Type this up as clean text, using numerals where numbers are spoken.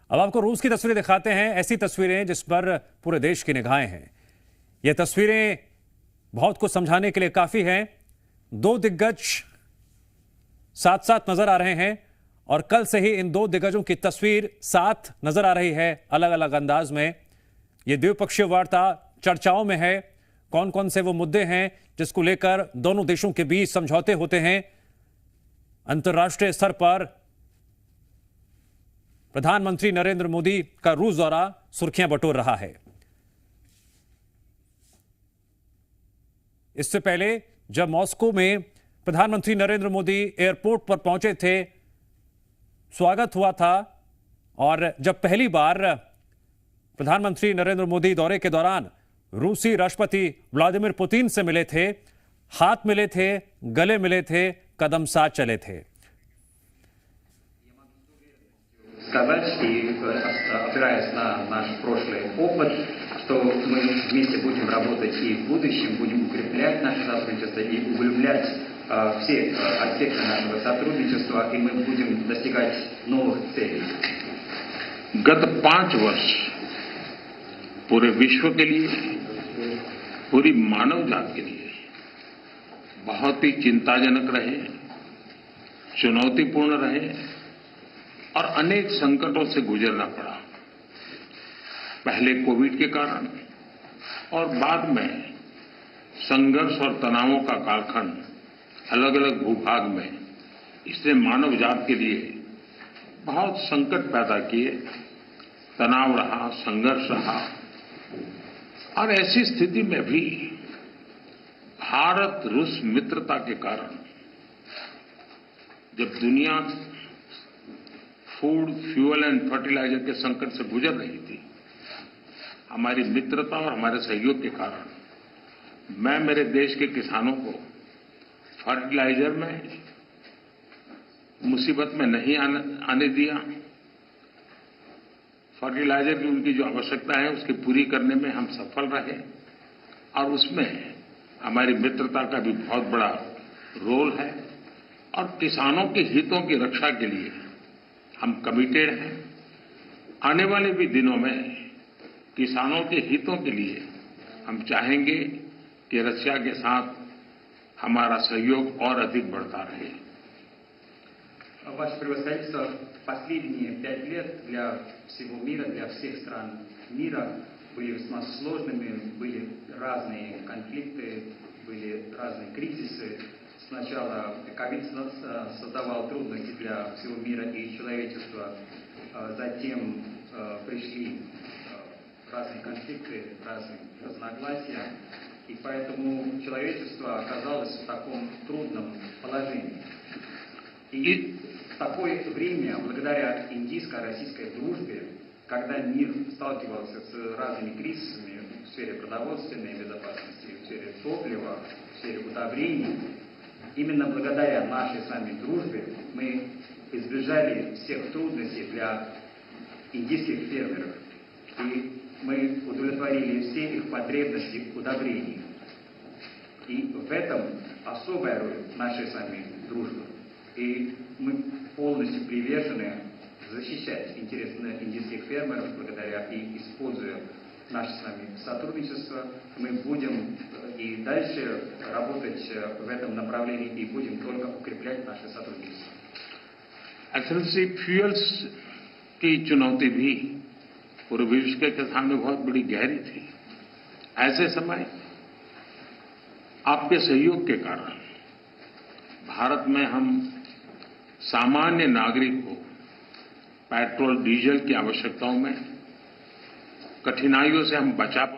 अब आपको रूस की तस्वीरें दिखाते हैं, ऐसी तस्वीरें जिस पर पूरे देश की निगाहें हैं। ये तस्वीरें बहुत कुछ समझाने के लिए काफी हैं। दो दिग्गज साथ साथ नजर आ रहे हैं और कल से ही इन दो दिग्गजों की तस्वीर साथ नजर आ रही है अलग अलग अंदाज में। ये द्विपक्षीय वार्ता चर्चाओं में है। कौन कौन से वो मुद्दे हैं जिसको लेकर दोनों देशों के बीच समझौते होते हैं। अंतर्राष्ट्रीय स्तर पर प्रधानमंत्री नरेंद्र मोदी का रूस दौरा सुर्खियां बटोर रहा है। इससे पहले जब मॉस्को में प्रधानमंत्री नरेंद्र मोदी एयरपोर्ट पर पहुंचे थे, स्वागत हुआ था और जब पहली बार प्रधानमंत्री नरेंद्र मोदी दौरे के दौरान रूसी राष्ट्रपति व्लादिमीर पुतिन से मिले थे, हाथ मिले थे, गले मिले थे, कदम साथ चले थे। Сказать и опираясь на наш прошлый опыт, что мы вместе будем работать и в будущем, будем укреплять наше сотрудничество и углублять все аспекты нашего сотрудничества, и мы будем достигать новых целей. गत 5 वर्ष पूरे विश्व के लिए, पूरी मानव जात के लिए बहुत ही चिंताजनक रहे, चुनौतीपूर्ण रहे और अनेक संकटों से गुजरना पड़ा। पहले कोविड के कारण और बाद में संघर्ष और तनावों का कालखंड अलग अलग भूभाग में, इसने मानव जात के लिए बहुत संकट पैदा किए, तनाव रहा, संघर्ष रहा। और ऐसी स्थिति में भी भारत रूस मित्रता के कारण जब दुनिया फूड, फ्यूल एंड फर्टिलाइजर के संकट से गुजर रही थी, हमारी मित्रता और हमारे सहयोग के कारण मैं मेरे देश के किसानों को फर्टिलाइजर में मुसीबत में नहीं आने दिया। फर्टिलाइजर की उनकी जो आवश्यकता है उसकी पूरी करने में हम सफल रहे और उसमें हमारी मित्रता का भी बहुत बड़ा रोल है। और किसानों के हितों की रक्षा के लिए हम कमिटेड हैं। आने वाले भी दिनों में किसानों के हितों के लिए हम चाहेंगे कि रशिया के साथ हमारा सहयोग और अधिक बढ़ता रहे। Ваше превосходительство, последние 5 лет для всего мира, для всех стран мира были весьма сложными, были разные конфликты, были разные кризисы. Сначала ковид создавал трудности для всего мира и человечества, затем пришли разные конфликты, разные разногласия, и поэтому человечество оказалось в таком трудном положении. И в такое время, благодаря индийско-российской дружбе, когда мир сталкивался с разными кризисами в сфере продовольственной безопасности, в сфере топлива, в сфере удобрений, именно благодаря нашей с вами дружбе мы избежали всех трудностей для индийских фермеров. И мы удовлетворили все их потребности в удобрении. И в этом особая роль нашей с вами дружбы. И мы полностью привержены защищать интересы индийских фермеров благодаря и используя наше с вами сотрудничество. Мы будем и дальше работать в этом направлении и будем только укреплять наше сотрудничество. एक्सेलेंसी, फ्यूल्स की चुनौती भी पूरे विश्व के सामने बहुत बड़ी गहरी थी। ऐसे समय आपके सहयोग के कारण भारत में हम सामान्य नागरिक को पेट्रोल, डीजल की आवश्यकताओं में कठिनाइयों से हम बचा पाए।